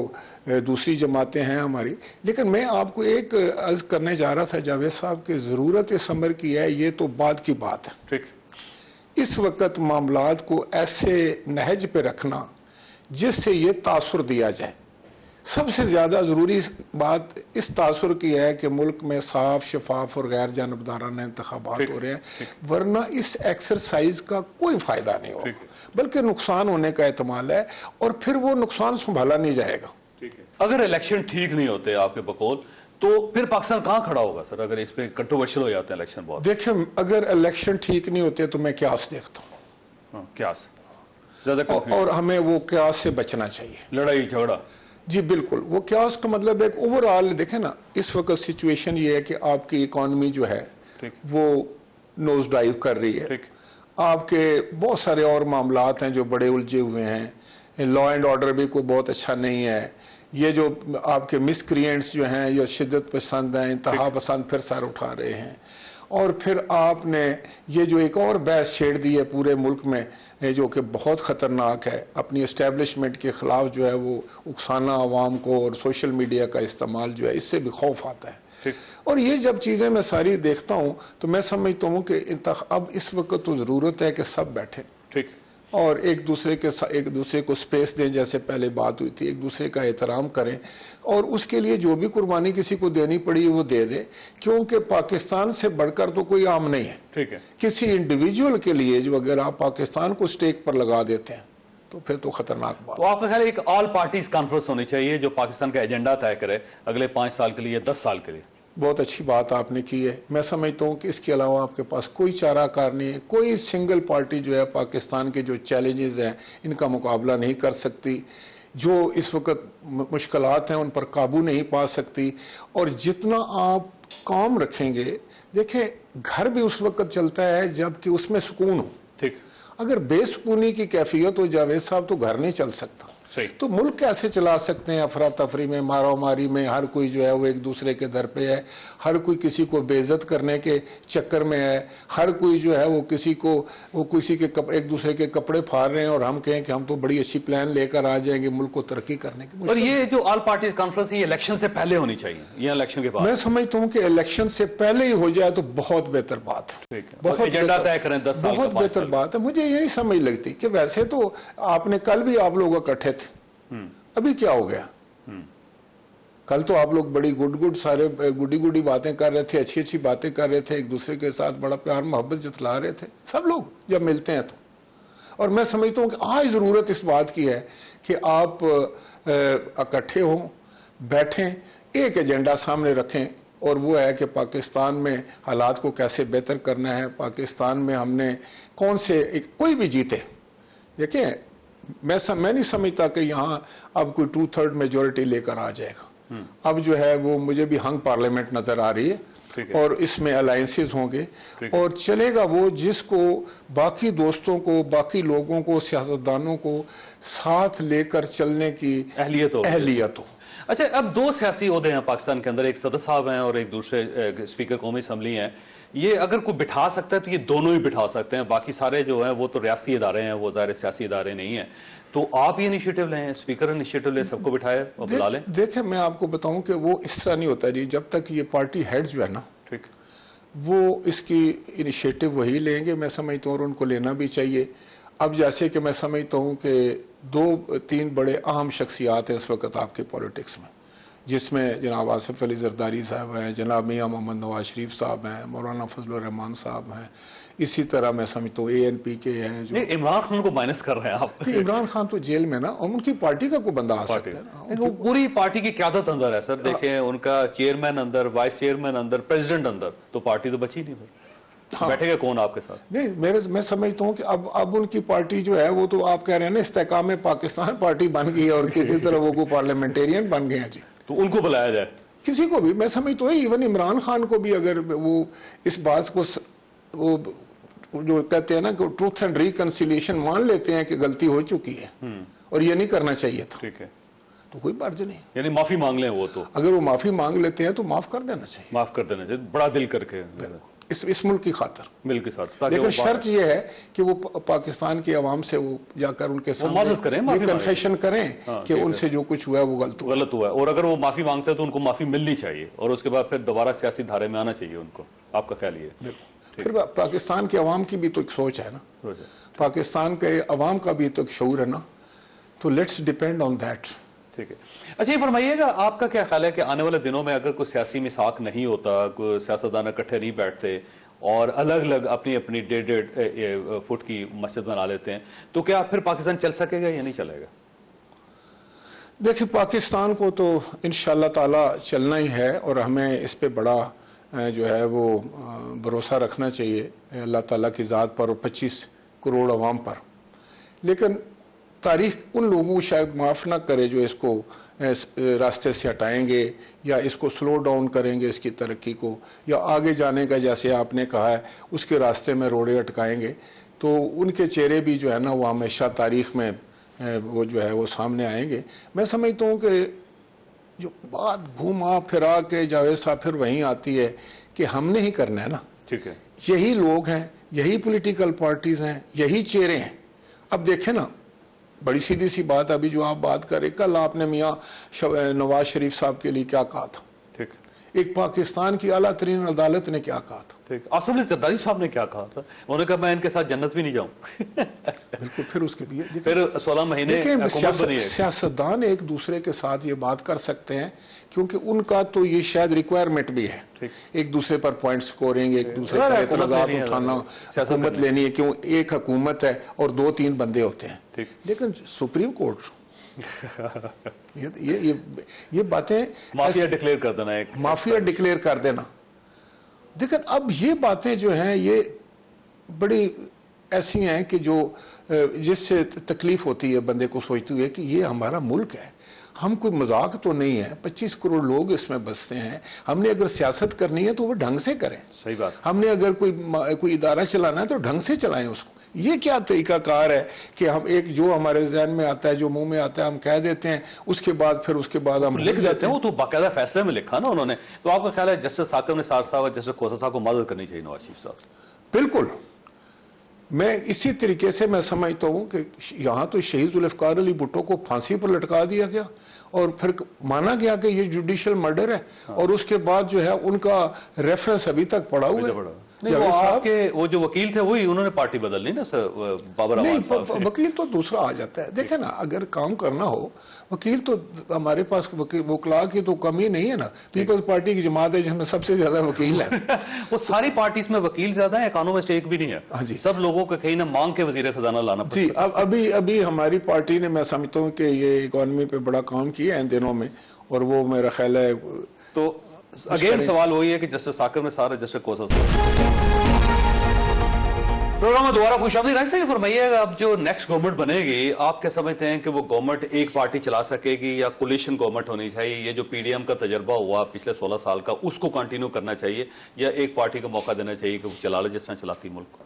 दूसरी जमातें हैं हमारी। लेकिन मैं आपको एक अर्ज करने जा रहा था जावेद साहब की ज़रूरत इस अमर की है, ये तो बाद की बात है। ठीक, इस वक्त मामलात को ऐसे नहज पे रखना जिससे ये तासुर दिया जाए। सबसे ज़्यादा ज़रूरी बात इस तासुर की है कि मुल्क में साफ शफाफ और गैर जानबदाराना इंतखाबात हो रहे हैं, वरना इस एक्सरसाइज का कोई फ़ायदा नहीं होगा, बल्कि नुकसान होने का एहतमाल है और फिर वो नुकसान संभाला नहीं जाएगा। अगर इलेक्शन ठीक नहीं होते आपके बकौल तो फिर पाकिस्तान कहाँ खड़ा होगा सर, अगर इस पे कंट्रोवर्शियल हो जाते हैं इलेक्शन बहुत? देखिए, अगर इलेक्शन ठीक नहीं होते तो मैं क्यास देखता हूँ, क्यास ज्यादा और हमें वो क्यास से बचना चाहिए, लड़ाई झगड़ा। जी बिल्कुल, वो क्यास का मतलब एक ओवरऑल देखें ना, इस वक्त सिचुएशन ये है कि आपकी इकॉनमी जो है वो नोज डाइव कर रही है, आपके बहुत सारे और मामलात हैं जो बड़े उलझे हुए हैं, लॉ एंड ऑर्डर भी कोई बहुत अच्छा नहीं है, ये जो आपके मिसक्रिएंट्स जो हैं ये शिद्दत पसंद हैं, इंतहा पसंद फिर सर उठा रहे हैं, और फिर आपने ये जो एक और बहस छेड़ दी है पूरे मुल्क में जो कि बहुत ख़तरनाक है, अपनी इस्टेब्लिशमेंट के ख़िलाफ़ जो है वो उकसाना आवाम को और सोशल मीडिया का इस्तेमाल जो है, इससे भी खौफ आता है। और ये जब चीज़ें मैं सारी देखता हूँ तो मैं समझता हूँ कि अब इस वक्त तो ज़रूरत है कि सब बैठें और एक दूसरे को स्पेस दें, जैसे पहले बात हुई थी, एक दूसरे का एहतराम करें और उसके लिए जो भी कुर्बानी किसी को देनी पड़ी वो दे दे, क्योंकि पाकिस्तान से बढ़कर तो कोई आम नहीं है। ठीक है, किसी इंडिविजुअल के लिए जो अगर आप पाकिस्तान को स्टेक पर लगा देते हैं तो फिर तो खतरनाक बात। तो आपका ख्याल एक ऑल पार्टीज कॉन्फ्रेंस होनी चाहिए जो पाकिस्तान का एजेंडा तय करे अगले 5 साल के लिए, 10 साल के लिए? बहुत अच्छी बात आपने की है। मैं समझता हूँ कि इसके अलावा आपके पास कोई चाराकार नहीं है, कोई सिंगल पार्टी जो है पाकिस्तान के जो चैलेंजेस हैं इनका मुकाबला नहीं कर सकती, जो इस वक्त मुश्किलात हैं उन पर काबू नहीं पा सकती। और जितना आप काम रखेंगे, देखें घर भी उस वक्त चलता है जबकि उसमें सुकून हो। ठीक, अगर बेसुकूनी की कैफियत हो जावेद साहब तो घर नहीं चल सकता। तो मुल्क कैसे चला सकते हैं? अफरा तफरी में, मारा मारी में, हर कोई जो है वो एक दूसरे के दर पे है, हर कोई किसी को बेइज्जत करने के चक्कर में है, हर कोई जो है वो किसी के एक दूसरे के कपड़े फाड़ रहे हैं और हम कहें कि हम तो बड़ी अच्छी प्लान लेकर आ जाएंगे मुल्क को तरक्की करने की। और ये जो ऑल पार्टीज कॉन्फ्रेंस ये इलेक्शन से पहले होनी चाहिए या इलेक्शन के बाद? मैं समझता हूँ कि इलेक्शन से पहले ही हो जाए तो बहुत बेहतर बात है, बहुत एजेंडा तय करें 10 साल, बहुत बेहतर बात है। मुझे ये नहीं समझ लगती कि वैसे तो आपने कल भी आप लोग इकट्ठे थे, अभी क्या हो गया? कल तो आप लोग बड़ी सारे गुडी बातें कर रहे थे, अच्छी बातें कर रहे थे, एक दूसरे के साथ बड़ा प्यार मोहब्बत जतला रहे थे सब लोग जब मिलते हैं तो। और मैं समझता हूँ कि आज ज़रूरत इस बात की है कि आप इकट्ठे हों, बैठें, एक एजेंडा सामने रखें और वो है कि पाकिस्तान में हालात को कैसे बेहतर करना है, पाकिस्तान में हमने कौन से कोई भी जीते। देखिए, मैं नहीं समझता कि यहाँ अब कोई 2/3 मेजोरिटी लेकर आ जाएगा। अब जो है वो मुझे भी हंग पार्लियामेंट नजर आ रही है और इसमें अलायंसेस होंगे और चलेगा वो जिसको बाकी दोस्तों को, बाकी लोगों को, सियासतदानों को साथ लेकर चलने की अहलियत हो। अच्छा, अब 2 सियासी ओहदे हैं पाकिस्तान के अंदर, एक सदर साहब हैं और एक दूसरे स्पीकर कौमी असम्बली हैं। ये अगर कोई बिठा सकता है तो ये दोनों ही बिठा सकते हैं, बाकी सारे जो हैं वो तो रियासी इदारे हैं, वो ज़ाहिर सियासी इदारे नहीं हैं। तो आप ये इनिशिएटिव लें, स्पीकर इनिशिएटिव ले, सबको बिठाए और बुला लें। देखें, मैं आपको बताऊं कि वो इस तरह नहीं होता जी, जब तक ये पार्टी हेड्स जो है ना, ठीक, वो इसकी इनिशिएटिव वही लेंगे, मैं समझता हूँ, और उनको लेना भी चाहिए। अब जैसे कि मैं समझता हूँ कि 2-3 बड़े अहम शख्सियात हैं इस वक्त आपके पॉलिटिक्स में, जिसमें जनाब आसिफ अली जरदारी साहब हैं, जनाब मियां मोहम्मद नवाज शरीफ साहब हैं, मौलाना फजलुर रहमान साहब हैं, इसी तरह मैं समझता हूँ ANP के हैं जो इमरान खान को माइनस कर रहे हैं आप। इमरान खान तो जेल में ना, और उनकी पार्टी का कोई बंदा आ सकता है ना, वो पूरी पार्टी की क्यादत अंदर है सर। देखें, उनका चेयरमैन अंदर, वाइस चेयरमैन अंदर, प्रेसिडेंट अंदर, तो पार्टी तो बची नहीं फिर। हाँ। बैठेगा कौन आपके साथ? नहीं, मैं समझता हूँ कि अब उनकी पार्टी जो है वो तो आप कह रहे हैं ना इस्तेकाम पाकिस्तान पार्टी बन गई है और किसी तरह वो को पार्लियामेंटेरियन बन गए हैं जी, तो उनको बुलाया जाए। किसी को भी मैं समझता हूँ, इवन इमरान खान को भी अगर वो इस बात को वो जो कहते हैं ना कि ट्रूथ एंड रिकंसिलिएशन मान लेते हैं कि गलती हो चुकी है और ये नहीं करना चाहिए था, ठीक है, तो कोई बात नहीं, यानी माफी मांग लें वो तो, अगर वो माफी मांग लेते हैं तो माफ कर देना चाहिए, माफ कर देना चाहिए बड़ा दिल करके इस मुल्क की खातर मिल के साथ, ताकि लेकिन वो शर्त यह है कि वो पाकिस्तान की आवाम से वो जाकर उनके सामने मदद करें, माफी ये कन्फेशन करें हाँ, कि उनसे जो कुछ हुआ है वो गलत हुआ है, और अगर वो माफी मांगते हैं तो उनको माफी मिलनी चाहिए और उसके बाद फिर दोबारा सियासी धारे में आना चाहिए उनको। आपका ख्याल ये? फिर पाकिस्तान के अवाम की भी तो एक सोच है ना, पाकिस्तान के अवाम का भी तो एक शऊर है ना, तो लेट्स डिपेंड ऑन दैट। ठीक है, अच्छा ये फरमाइएगा, आपका क्या ख्याल है कि आने वाले दिनों में अगर कोई सियासी मिसाक नहीं होता, कोई सियासतदान इकट्ठे नहीं बैठते और अलग अलग अपनी अपनी 1.5 फुट की मस्जिद बना लेते हैं, तो क्या फिर पाकिस्तान चल सकेगा या नहीं चलेगा? देखिए, पाकिस्तान को तो इंशाअल्लाह ताला चलना ही है और हमें इस पे बड़ा जो है वो भरोसा रखना चाहिए अल्लाह ताला की ज़ात पर और 25 करोड़ अवाम पर। लेकिन तारीख उन लोगों को शायद माफ़ ना करे जो इसको रास्ते से हटाएंगे या इसको स्लो डाउन करेंगे, इसकी तरक्की को, या आगे जाने का जैसे आपने कहा है उसके रास्ते में रोड़े अटकाएंगे, तो उनके चेहरे भी जो है ना वो हमेशा तारीख में वो जो है वो सामने आएंगे। मैं समझता हूँ कि जो बात घूमा फिरा के जावेद साहब फिर वहीं आती है कि हमने ही करना है ना, ठीक है, यही लोग हैं, यही पॉलिटिकल पार्टीज हैं, यही चेहरे हैं। अब देखें ना, बड़ी सीधी सी बात, अभी जो आप बात करें, कल आपने मियाँ नवाज शरीफ साहब के लिए क्या कहा था, ठीक, एक पाकिस्तान की आला तरीन अदालत ने क्या कहा था, ठीक, आसिफ अली जरदारी साहब ने क्या कहा था, उन्होंने कहा मैं इनके साथ जन्नत भी नहीं जाऊं। बिल्कुल, फिर उसके लिए फिर 16 महीने सियासतदान एक दूसरे के साथ ये बात कर सकते हैं क्योंकि उनका तो ये शायद रिक्वायरमेंट भी है, एक दूसरे पर पॉइंट स्कोरिंग, एक दूसरे पर एतराज़ात उठाना, हुकूमत लेनी है, क्यों एक हुकूमत है और 2-3 बंदे होते हैं। लेकिन सुप्रीम कोर्ट ये बातें माफिया डिक्लेयर कर देना, एक माफिया डिक्लेयर कर देना। देखिए, अब ये बातें जो हैं ये बड़ी ऐसी हैं कि जो जिससे तकलीफ होती है बंदे को सोचते हुए कि ये हमारा मुल्क है, हम कोई मजाक तो नहीं है, 25 करोड़ लोग इसमें बसते हैं, हमने अगर सियासत करनी है तो वो ढंग से करें। सही बात। हमने अगर कोई इदारा चलाना है तो ढंग से चलाएं उसको। ये क्या तरीकाकार है कि हम एक जो हमारे जहन में आता है, जो मुंह में आता है, हम कह देते हैं, उसके बाद हम लिख देते हैं। वो तो बाकायदा फैसले में लिखा ना उन्होंने। तो आपका ख्याल है जस्टिस साकिब निसार साहब और जस्टिस खोसा साहब को मदद करनी चाहिए नवाज शरीफ साहब? बिल्कुल, मैं इसी तरीके से मैं समझता हूँ कि यहाँ तो शहीद जुल्फ़िकार अली भुट्टो को फांसी पर लटका दिया गया और फिर माना गया कि ये जुडिशियल मर्डर है। हाँ। और उसके बाद जो है उनका रेफरेंस अभी तक पड़ा हुआ है। नहीं, वो आपके वो जो वकील थे वही उन्होंने पार्टी बदल ली ना सर, बाबर नहीं, वकील तो दूसरा आ जाता है। देखे ना, अगर काम करना हो, वकील तो हमारे पास वकला की तो कमी नहीं है ना। पीपल्स पार्टी की जमात है जिसमें सबसे ज्यादा वकील है। वो सारी पार्टीज में वकील ज्यादा है, इकोनॉमिस्ट एक भी नहीं है। हाँ जी, सब लोगों को कहीं ना मांग के वजीर खजाना लाना जी। अब अभी हमारी पार्टी ने, मैं समझता हूँ कि ये इकोनॉमी पे बड़ा काम किया है इन दिनों में, और वो मेरा ख्याल है। तो अगेन सवाल वही है कि जस्टिस साकिब निसार, जस्टिस खोसा प्रोग्राम में दोबारा खुशामदीद। राइट साहब, फरमाइएगा, अब जो नेक्स्ट गवर्नमेंट बनेगी, आप क्या समझते हैं कि वो गवर्नमेंट एक पार्टी चला सकेगी या कोलिशन गवर्नमेंट होनी चाहिए? ये जो पीडीएम का तजर्बा हुआ पिछले 16 साल का, उसको कंटिन्यू करना चाहिए या एक पार्टी को मौका देना चाहिए कि वो चला ले जिस तरह चलाती मुल्क को?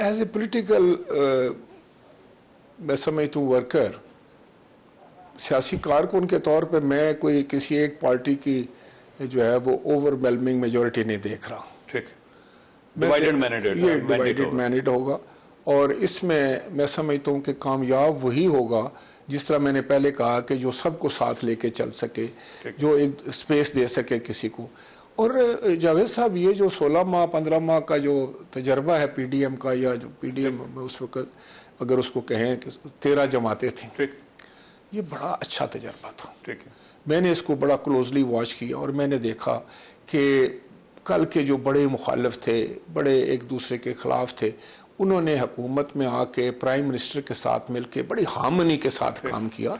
एज ए पोलिटिकल मैं समझता हूँ वर्कर, सियासी कारकुन के तौर पे मैं कोई किसी एक पार्टी की जो है वो ओवरवेलमिंग मेजोरिटी नहीं देख रहा। ठीक, डिवाइडेड मैंडेट होगा और इसमें मैं समझता हूँ कि कामयाब वही होगा जिस तरह मैंने पहले कहा कि जो सबको साथ लेके चल सके, जो एक स्पेस दे सके किसी को। और जावेद साहब, ये जो 16 माह 15 माह का जो तजर्बा है पीडीएम का, या जो पीडीएम उस वक्त अगर उसको कहें कि 13 जमातें थी, ये बड़ा अच्छा तजर्बा था। ठीक है, मैंने इसको बड़ा क्लोजली वॉच किया और मैंने देखा कि कल के जो बड़े मुखालिफ थे, बड़े एक दूसरे के खिलाफ थे, उन्होंने हुकूमत में आके प्राइम मिनिस्टर के साथ मिलके बड़ी हार्मनी के साथ काम किया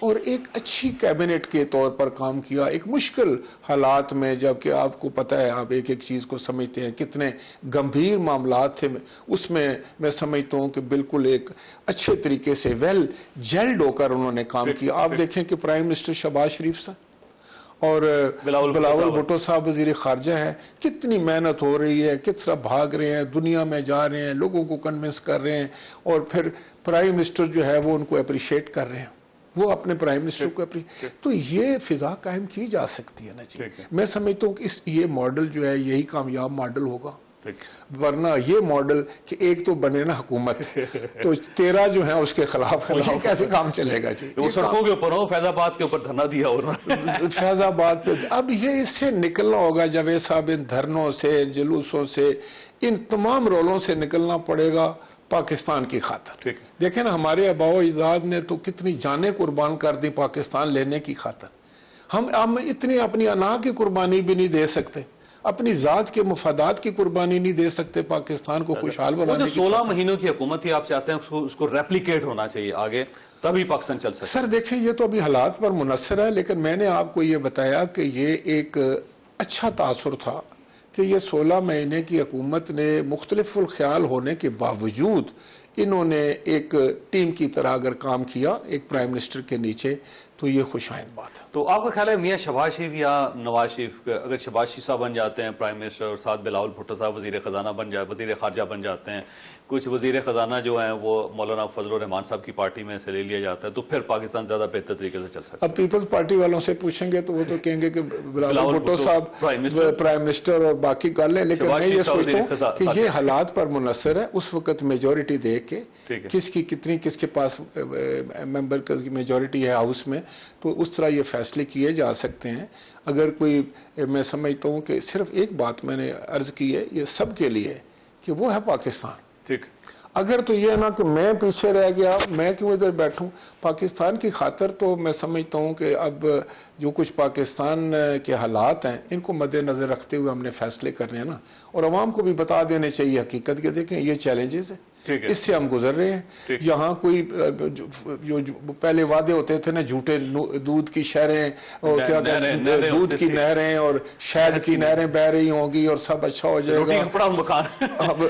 और एक अच्छी कैबिनेट के तौर पर काम किया। एक मुश्किल हालात में, जबकि आपको पता है, आप एक एक चीज़ को समझते हैं, कितने गंभीर मामलात थे, उसमें मैं समझता हूँ कि बिल्कुल एक अच्छे तरीके से वेल जेल्ड होकर उन्होंने काम किया। आप देखें कि प्राइम मिनिस्टर शहबाज शरीफ साहब और बिलावल भुट्टो भुट्टो साहब वजीर खारजा हैं, कितनी मेहनत हो रही है, किस तरह भाग रहे हैं, दुनिया में जा रहे हैं, लोगों को कन्विंस कर रहे हैं, और फिर प्राइम मिनिस्टर जो है वो उनको अप्रिशिएट कर रहे हैं, वो अपने प्राइम मिनिस्टर को तो ये फिजा कायम की जा सकती है ना जी। मैं समझता हूँ कि ये मॉडल जो है यही कामयाब मॉडल होगा, वरना ये मॉडल कि एक तो बने ना हुकूमत तो 13 जो है उसके खिलाफ कैसे काम चलेगा जी। वो सड़कों के ऊपर हो, फैजाबाद के ऊपर धरना दिया हो फैजाबाद पे अब ये इससे निकलना होगा जावेद साहब, इन धरनों से, जुलूसों से, इन तमाम रोलों से निकलना पड़ेगा पाकिस्तान की खातिर। देखें ना, हमारे आबाओ अजदाद ने तो कितनी जानें कुर्बान कर दी पाकिस्तान लेने की खातिर। हम इतनी अपनी अना की कुर्बानी भी नहीं दे सकते, अपनी जात के मुफादात की कुर्बानी नहीं दे सकते पाकिस्तान को खुशहाल बनाने की। 16 महीनों की हुकूमत ही आप चाहते हैं उसको रेप्लिकेट होना चाहिए आगे, तभी पाकिस्तान चल सकता है। सर देखें, ये तो अभी हालात पर मुनस्सर है, लेकिन मैंने आपको ये बताया कि ये एक अच्छा तासुर था कि ये 16 महीने की हुकूमत ने मुख्तलिफुल ख्याल होने के बावजूद इन्होंने एक टीम की तरह अगर काम किया एक प्राइम मिनिस्टर के नीचे, तो ये खुशाइंद बात है। तो आपका ख्याल है मियां शहबाज शरीफ या नवाज शरीफ, अगर शहबाज शरीफ साहब बन जाते हैं प्राइम मिनिस्टर और साथ बिलावल भुट्टो साहब वजीर खजाना बन जाए, वजीर खारजा बन जाते हैं, कुछ वजीर खजाना जो हैं वो मौलाना फजल रहमान साहब की पार्टी में से ले लिया जाता है, तो फिर पाकिस्तान ज्यादा बेहतर तरीके से चल सकता है। अब पीपल्स पार्टी वालों से पूछेंगे तो वो तो कहेंगे कि बिलावल भुट्टो साहब प्राइम मिनिस्टर और बाकी कर लें, लेकिन मैं ये सोचता हूँ कि ये हालात पर मुनस्सर है। उस वक्त मेजोरिटी देख के किसकी कितनी, किसके पास मेंबर की मेजोरिटी है हाउस में, तो उस तरह ये फैसले किए जा सकते हैं। अगर कोई, मैं समझता हूँ कि सिर्फ एक बात मैंने अर्ज की है ये सब के लिए कि वो है पाकिस्तान। ठीक, अगर तो ये ना कि मैं पीछे रह गया, मैं क्यों इधर बैठूं, पाकिस्तान की खातर तो मैं समझता हूँ कि अब जो कुछ पाकिस्तान के हालात हैं इनको मद्देनजर रखते हुए हमने फैसले करने हैं ना, और आवाम को भी बता देने चाहिए हकीकत के, देखें ये चैलेंजेस है, इससे हम गुजर रहे हैं। यहाँ कोई जो पहले वादे होते थे ना, झूठे दूध की शहरें और क्या कहते दूध की नहरें और शहद की नहरें बह रही होंगी और सब अच्छा हो जाएगा, रोटी कपड़ा मकान अब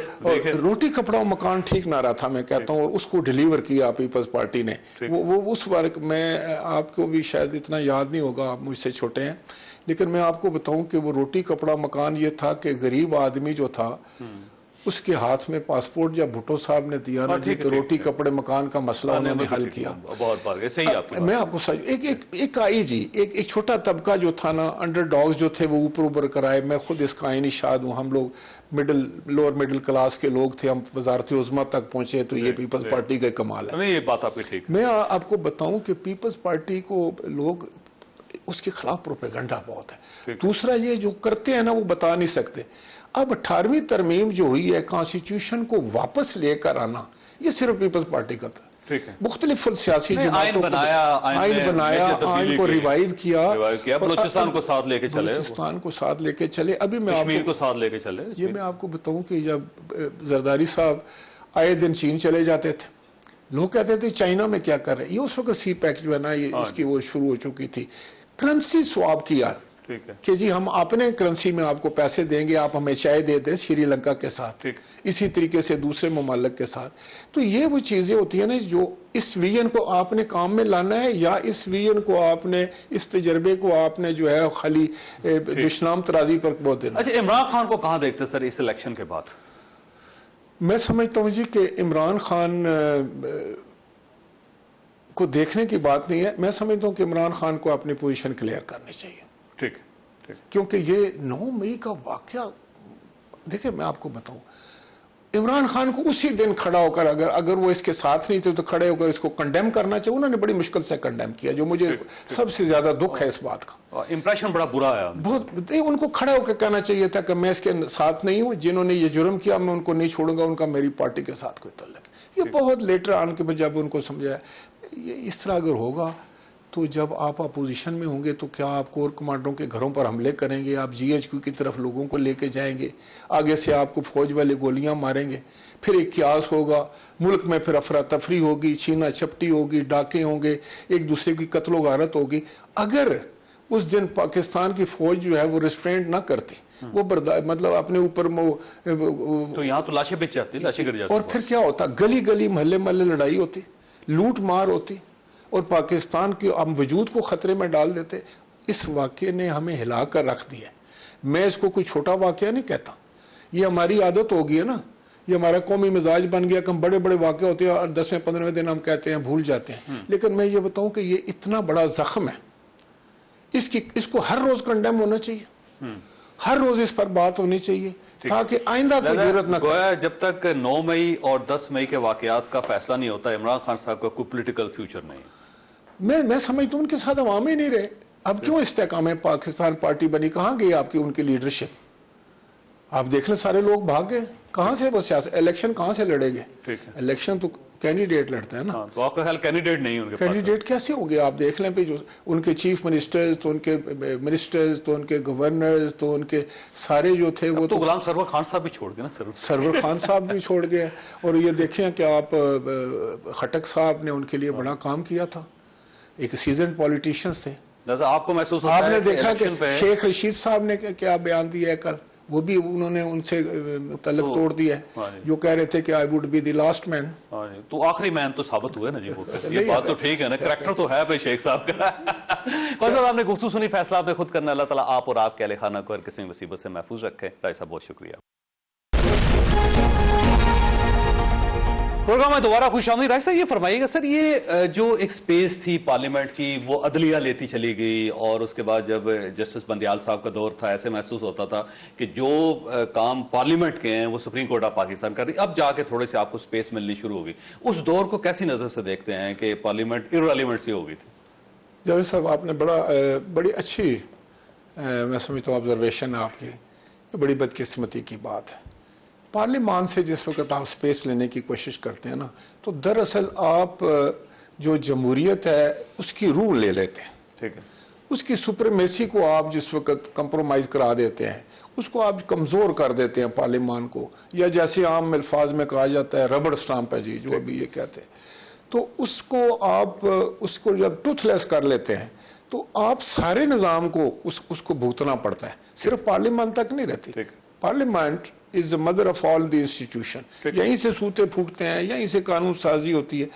रोटी कपड़ा मकान ठीक ना रहा था, मैं कहता हूँ, और उसको डिलीवर किया पीपल्स पार्टी ने। वो उस वक्त मैं, आपको भी शायद इतना याद नहीं होगा, आप मुझसे छोटे हैं, लेकिन मैं आपको बताऊं कि वो रोटी कपड़ा मकान ये था कि गरीब आदमी जो था उसके हाथ में पासपोर्ट जब भुट्टो साहब ने दिया ना जी, तो रोटी कपड़े मकान का मसला उन्होंने हल किया। बहुत बार सही आपकी मैं आपको सच एक आई जी, एक छोटा तबका जो था ना, अंडरडॉग्स जो थे वो ऊपर ऊपर कराए। मैं खुद इसका आईनी शाद हूँ। हम लोग लोअर मिडिल क्लास के लोग थे, हम वजारत उज़्मा तक पहुंचे, तो ये पीपल्स पार्टी का कमाल है। ये बात आपकी ठीक। मैं आपको बताऊं कि पीपल्स पार्टी को लोग उसके खिलाफ प्रोपेगेंडा बहुत है। दूसरा ये जो करते हैं ना वो बता नहीं सकते। अब 18वीं तरमीम जो हुई है, कॉन्स्टिट्यूशन को वापस लेकर आना, ये सिर्फ पीपल्स पार्टी का था। मुख्तलिफ सियासी आइन बनाया, आइन को रिवाइव किया, बलूचिस्तान को साथ लेके चले, बलूचिस्तान को साथ लेके चले। अभी मैं कश्मीर को साथ लेके चले। ये मैं आपको बताऊं कि जब जरदारी साहब आए दिन चीन चले जाते थे, लोग कहते थे चाइना में क्या कर रहे हैं। ये उस वक्त सी पैक जो है ना, ये इसकी वो शुरू हो चुकी थी। करेंसी स्वैप किया कि जी हम अपने करेंसी में आपको पैसे देंगे, आप हमें चाय दे दें श्रीलंका के साथ, इसी तरीके से दूसरे ममालिक के साथ। तो ये वो चीजें होती है ना, जो इस विजन को आपने काम में लाना है, या इस विजन को आपने, इस तजर्बे को आपने जो है खाली दुश्मन तराजी पर बोल देना। अच्छा, इमरान खान को कहाँ देखते सर इस इलेक्शन के बाद? मैं समझता हूँ जी कि इमरान खान को देखने की बात नहीं है। मैं समझता हूँ कि इमरान खान को अपनी पोजीशन क्लियर करनी चाहिए। ठीक, क्योंकि ये 9 मई का वाकया, देखिए मैं आपको बताऊं, इमरान खान को उसी दिन खड़ा होकर, अगर वो इसके साथ नहीं थे तो खड़े होकर इसको कंडेम करना चाहिए। उन्होंने बड़ी मुश्किल से कंडेम किया, जो मुझे सबसे ज्यादा दुख है इस बात का। इंप्रेशन बड़ा बुरा आया बहुत। उनको खड़ा होकर कहना चाहिए था कि मैं इसके साथ नहीं हूं, जिन्होंने ये जुर्म किया मैं उनको नहीं छोड़ूंगा, उनका मेरी पार्टी के साथ कोई ताल्लुक। ये बहुत लेटर आन के जब उनको समझाया, ये इस तरह अगर होगा तो जब आप अपोजिशन में होंगे तो क्या आप कोर कमांडरों के घरों पर हमले करेंगे, आप GHQ की तरफ लोगों को लेके जाएंगे, आगे से आपको फौज वाले गोलियां मारेंगे, फिर एक क्यास होगा मुल्क में, फिर अफरा तफरी होगी, छीना छपटी होगी, डाके होंगे, एक दूसरे की कत्लो गारत होगी। अगर उस दिन पाकिस्तान की फौज जो है वो रिस्ट्रेंट ना करती, वो मतलब अपने ऊपर तो यहाँ तो लाशें बिछ जाती, लाशें गिर जाती, और फिर क्या होता, गली गली महल्ले महल्ले लड़ाई होती, लूट मार होती, और पाकिस्तान के हम वजूद को खतरे में डाल देते। इस वाक़े ने हमें हिला कर रख दिया। मैं इसको कोई छोटा वाक़या नहीं कहता, ये हमारी आदत हो गई है ना, ये हमारा कौमी मिजाज बन गया कि हम बड़े बड़े वाक़े होते हैं और 10वें 15वें दिन हम कहते हैं, भूल जाते हैं। लेकिन मैं ये बताऊं कि ये इतना बड़ा जख्म है, इसको हर रोज कंडेम होना चाहिए, हर रोज इस पर बात होनी चाहिए ताकि आइंदा कोई जरूरत न करे। जब तक 9 मई और 10 मई के वाकयात का फैसला नहीं होता, इमरान खान साहब का कोई पॉलिटिकल फ्यूचर नहीं। मैं समझता हूं उनके साथ अवाम ही नहीं रहे। अब क्यों इस्तेकाम पाकिस्तान पार्टी बनी, कहाँ गई आपकी उनकी लीडरशिप? आप देख लें, सारे लोग भाग गए। कहाँ से वो सियासत, इलेक्शन कहाँ से लड़ेंगे? इलेक्शन तो कैंडिडेट लड़ता है ना। तो आपका ख्याल कैंडिडेट नहीं उनके कैंडिडेट कैसे हो गया? आप देख लें भी, जो उनके चीफ मिनिस्टर्स तो उनके मिनिस्टर्स तो उनके गवर्नर्स तो उनके सारे जो थे वो तो गुलाम सरवर खान साहब भी छोड़ गए ना। सरवर खान साहब भी छोड़ गए। और ये देखें कि आप खटक साहब ने उनके लिए बड़ा काम किया था, एक सीजन पॉलिटिशियंस थे। आपको महसूस होता आपने देखा कि शेख रशीद साहब ने क्या बयान दिया है कल, वो भी उन्होंने उनसे तलक तोड़ दिया है, जो कह रहे थे कि I would be the last man. तो आखिरी मैन तो साबित हुआ ना जी वो। ये बात तो ठीक है ना, करैक्टर तो है भाई शेख साहब का। फैसल आपने गुफ्तगू सुनी, फैसला आपने खुद करना। अल्लाह ताला आप और आपके अहले खाना को हर किसी मुसीबत से महफूज रखे। राय साहब बहुत शुक्रिया। प्रोग्राम में दोबारा खुश आमदीद। राय साहब ये फरमाइएगा सर, ये जो एक स्पेस थी पार्लियामेंट की वो अदलिया लेती चली गई, और उसके बाद जब जस्टिस बंदियाल साहब का दौर था, ऐसे महसूस होता था कि जो काम पार्लियामेंट के हैं वो सुप्रीम कोर्ट ऑफ पाकिस्तान कर रही। अब जाके थोड़े से आपको स्पेस मिलनी शुरू होगी। उस दौर को कैसी नजर से देखते हैं कि पार्लियामेंट इररिलेवेंट सी हो गई थी? जावेद साहब, आपने बड़ी अच्छी मैं समझता हूँ ऑब्जर्वेशन है आपकी। ये बड़ी बदकिस्मती की बात है। पार्लियामान से जिस वक्त आप स्पेस लेने की कोशिश करते हैं ना, तो दरअसल आप जो जमहूरियत है उसकी रूह ले लेते हैं। ठीक है। उसकी सुप्रीमेसी को आप जिस वक्त कंप्रोमाइज करा देते हैं, उसको आप कमज़ोर कर देते हैं पार्लियामान को, या जैसे आम अल्फाज में कहा जाता है रबड़ स्टाम्प है जी, जो अभी ये कहते हैं, तो उसको जब टूथलेस कर लेते हैं तो आप सारे निज़ाम को उसको भुगतना पड़ता है। सिर्फ पार्लियामान तक नहीं रहती। Parliament is the mother of all the institution. यहीं से सूते फूटते हैं, यहीं से कानून साजी होती है।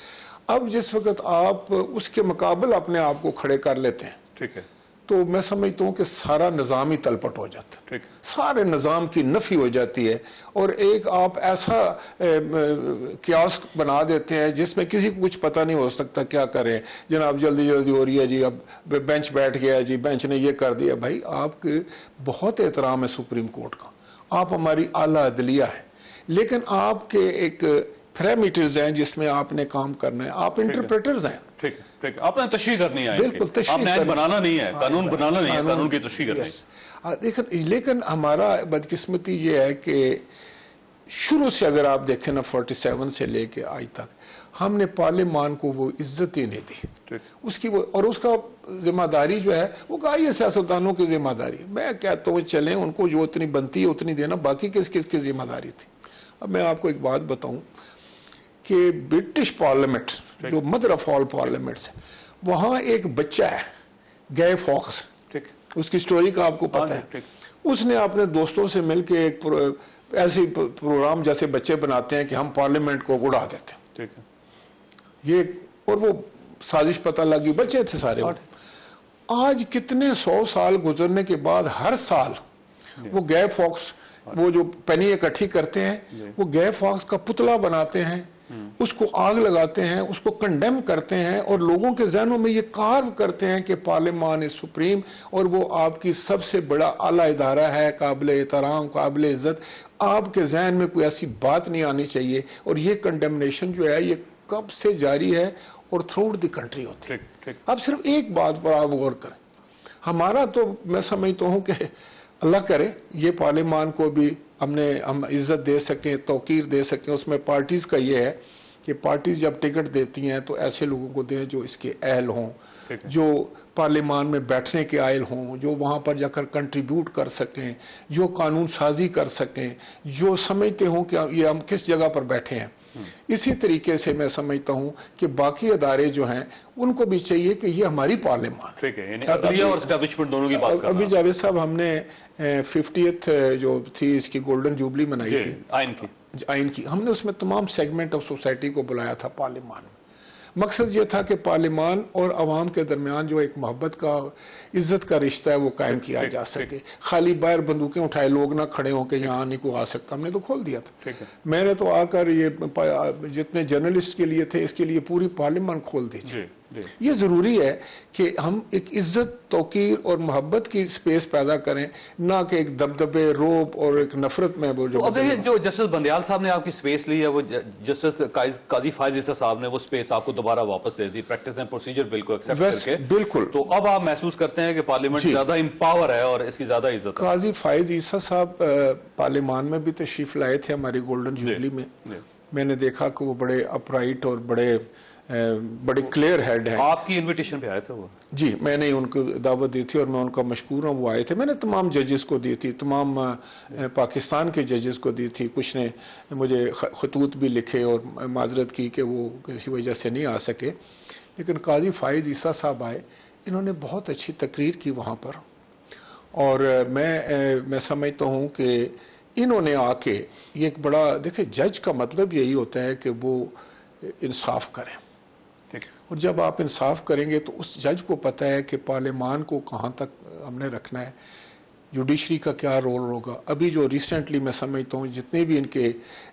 अब जिस वक्त आप उसके मुकाबले अपने आप को खड़े कर लेते हैं, ठीक है, तो मैं समझता हूँ कि सारा निज़ाम ही तलपट हो जाता है, सारे निज़ाम की नफ़ी हो जाती है, और एक आप ऐसा कियास बना देते हैं जिसमें किसी को कुछ पता नहीं हो सकता क्या करें। जनाब जल्दी जल्दी हो रही है जी, अब बेंच बैठ गया जी, बेंच ने ये कर दिया। भाई आपके बहुत एहतराम है सुप्रीम कोर्ट का, आप हमारी आला अदलिया है, लेकिन आपके एक पैरामीटर्स हैं जिसमें आपने काम करना है। आप इंटरप्रेटर्स हैं। ठीक है, आपने तशरीह करनी है, बिल्कुल तशरीह बनाना नहीं है, कानून बनाना नहीं है, कानून की तशरीह करनी है। लेकिन हमारा बदकिस्मती ये है कि शुरू से अगर आप देखें ना, 47 से लेके आज तक हमने पार्लियामान को वो इज्जत ही नहीं दी उसकी, वो और उसका जिम्मेदारी जो है वो कहा, ये सियासतदानों की जिम्मेदारी। मैं कहता हूँ चलें, उनको जो उतनी बनती है उतनी देना, बाकी किस किस की जिम्मेदारी थी। अब मैं आपको एक बात बताऊं कि ब्रिटिश पार्लियामेंट जो मदर ऑफ ऑल पार्लियामेंट्स है, वहाँ एक बच्चा है गे फॉक्स, उसकी स्टोरी का आपको पता है। उसने अपने दोस्तों से मिलकर एक ऐसे प्रोग्राम जैसे बच्चे बनाते हैं कि हम पार्लियामेंट को उड़ा देते हैं, ठीक है ये, और वो साजिश पता लगी, बच्चे थे सारे। आज कितने 100 साल गुजरने के बाद हर साल वो गे फॉक्स, वो जो पेनी इकट्ठी करते हैं, वो गे फॉक्स का पुतला बनाते हैं, उसको आग लगाते हैं, उसको कंडेम करते हैं, और लोगों के जहनों में ये कार्व करते हैं कि पार्लियामान इज सुप्रीम, और वो आपकी सबसे बड़ा आला इदारा है, काबिल एहतराम, काबिल इज्जत। आपके जहन में कोई ऐसी बात नहीं आनी चाहिए। और ये कंडेमनेशन जो है ये कब से जारी है और थ्रू आउट द कंट्री होती है। अब सिर्फ एक बात पर आप गौर करें, हमारा तो मैं समझता हूँ कि अल्लाह करे ये पार्लियामान को भी हम इज्जत दे सकें, तौकीर दे सकें। उसमें पार्टीज़ का ये है कि पार्टीज़ जब टिकट देती हैं तो ऐसे लोगों को दें जो इसके अहल हों, जो पार्लियामान में बैठने के आयल हों, जो वहाँ पर जाकर कंट्रीब्यूट कर सकें, जो कानून साजी कर सकें, जो समझते हों कि ये हम किस जगह पर बैठे हैं। इसी तरीके से मैं समझता हूँ कि बाकी अदारे जो हैं उनको भी चाहिए कि ये हमारी पार्लियामान, ठीक है, यानी अदलिया और एस्टैब्लिशमेंट दोनों की बात कर रहा हूं। अभी जावेद साहब हमने 50th जो थी इसकी गोल्डन जुबली मनाई थी आइन की, हमने उसमें तमाम सेगमेंट ऑफ सोसाइटी को बुलाया था पार्लियामान में। मकसद ये था कि पार्लिमान और अवाम के दरमियान जो एक मोहब्बत का, इज्जत का रिश्ता है वो कायम किया जा सके। खाली बाहर बंदूकें उठाए लोग ना खड़े हों कि यहाँ नहीं को आ सकता, हमने तो खोल दिया था। मैंने तो आकर ये जितने जर्नलिस्ट के लिए थे इसके लिए पूरी पार्लियामान खोल दी थी। ये ज़रूरी है कि हम एक इज्जत, तौकीर और मोहब्बत की स्पेस पैदा करें, ना कि एक दबदबे, रोब और एक नफरत में वो जो। अब देखिए, जो जस्टिस बंदियाल साहब ने आपकी स्पेस ली है, वो जस्टिस काजी फायज ईसा साहब ने वो स्पेस आपको दोबारा वापस दे दी, प्रैक्टिस एंड प्रोसीजर बिल को एक्सेप्ट करके। बिल्कुल। तो अब आप महसूस करते हैं कि पार्लियामेंट ज्यादा इंपावर है और इसकी ज्यादा इज्जत है। काजी फायज ईसा साहब पार्लियामान में भी तशरीफ लाए थे हमारी गोल्डन जुबली में। मैंने देखा कि वो बड़े अपराइट और बड़े क्लियर हेड हैं। आपकी इनविटेशन पे आए थे वो? जी, मैंने उनको दावत दी थी और मैं उनका मशकूर हूँ, वो आए थे। मैंने तमाम जजेस को दी थी, तमाम पाकिस्तान के जजेस को दी थी। कुछ ने मुझे खतूत भी लिखे और माजरत की कि वो किसी वजह से नहीं आ सके, लेकिन काजी फायज ईसा साहब आए, इन्होंने बहुत अच्छी तकरीर की वहाँ पर। और मैं समझता हूँ कि इन्होंने आके ये एक बड़ा, देखिए जज का मतलब यही होता है कि वो इंसाफ करें, और जब आप इंसाफ करेंगे तो उस जज को पता है कि पार्लियामान को कहाँ तक हमने रखना है, जुडिशरी का क्या रोल होगा। अभी जो रिसेंटली मैं समझता हूँ जितने भी इनके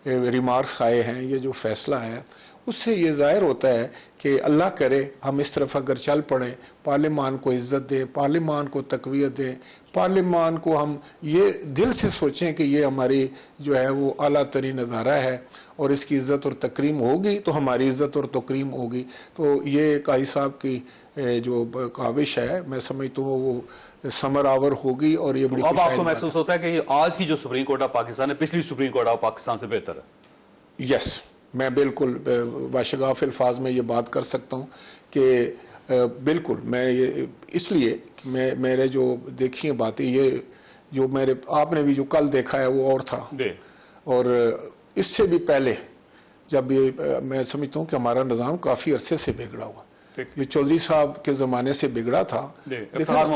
रिमार्क्स आए हैं, ये जो फैसला है, उससे ये ज़ाहिर होता है कि अल्लाह करे हम इस तरफ अगर चल पड़ें, पार्लियामान को इज़्ज़त दें, पार्लियामान को तक़वियत दें, पार्लियामान को हम ये दिल से सोचें कि ये हमारी जो है वो आला तरीन अदारा है और इसकी इज़्ज़त और तकरीम होगी तो हमारी इज़्ज़त और तकरीम होगी। तो ये काजी साहब की जो काविश है, मैं समझता हूँ वो समर आवर होगी। और ये बड़ी अब आपको महसूस होता है कि आज की जो सुप्रीम कोर्ट ऑफ पाकिस्तान है पिछली सुप्रीम कोर्ट ऑफ पाकिस्तान से बेहतर है? यस, मैं बिल्कुल बाशगाफ अल्फाज में ये बात कर सकता हूँ कि बिल्कुल मैं ये, इसलिए कि मेरे जो देखी हैं बातें, ये जो मेरे आपने भी जो कल देखा है वो और था, और इससे भी पहले जब ये मैं समझता हूँ कि हमारा निज़ाम काफ़ी अरसे से बिगड़ा हुआ। ये चौधरी साहब के ज़माने से बिगड़ा था। इफ्तिखार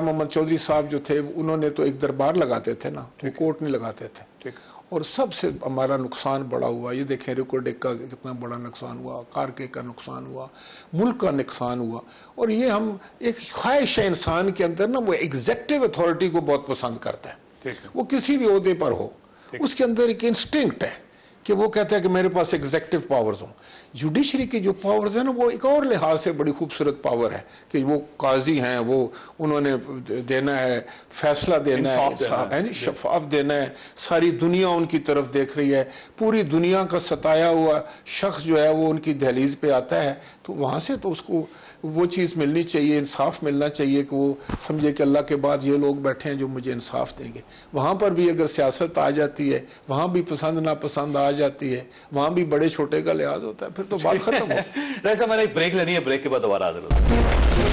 मोहम्मद चौधरी साहब जो थे, उन्होंने तो एक दरबार लगाते थे ना, वो कोर्ट नहीं लगाते थे, और सबसे हमारा नुकसान बड़ा हुआ। ये देखें रिकॉर्डिक का कितना बड़ा नुकसान हुआ, कारके का नुकसान हुआ, मुल्क का नुकसान हुआ। और ये हम एक ख्वाहिश है इंसान के अंदर ना, वो एग्जेक्टिव अथॉरिटी को बहुत पसंद करता है। वो किसी भी ओहदे पर हो, उसके अंदर एक इंस्टिंक्ट है कि वो कहता है कि मेरे पास एग्जेक्टिव पावर्स हों। जुडिशरी की जो पावर्स है ना, वो एक और लिहाज से बड़ी खूबसूरत पावर है कि वो काजी हैं, वो उन्होंने देना है, फैसला देना है, शफाफ देना है। सारी दुनिया उनकी तरफ देख रही है, पूरी दुनिया का सताया हुआ शख्स जो है वो उनकी दहलीज पे आता है, तो वहाँ से तो उसको वो चीज़ मिलनी चाहिए, इंसाफ मिलना चाहिए कि वो समझे कि अल्लाह के बाद ये लोग बैठे हैं जो मुझे इंसाफ देंगे। वहाँ पर भी अगर सियासत आ जाती है, वहाँ भी पसंद नापसंद आ जाती है, वहाँ भी बड़े छोटे का लिहाज होता है, फिर तो बात खत्म हो। मैंने एक ब्रेक लेनी है, ब्रेक के बाद दोबारा हाजिर होता है।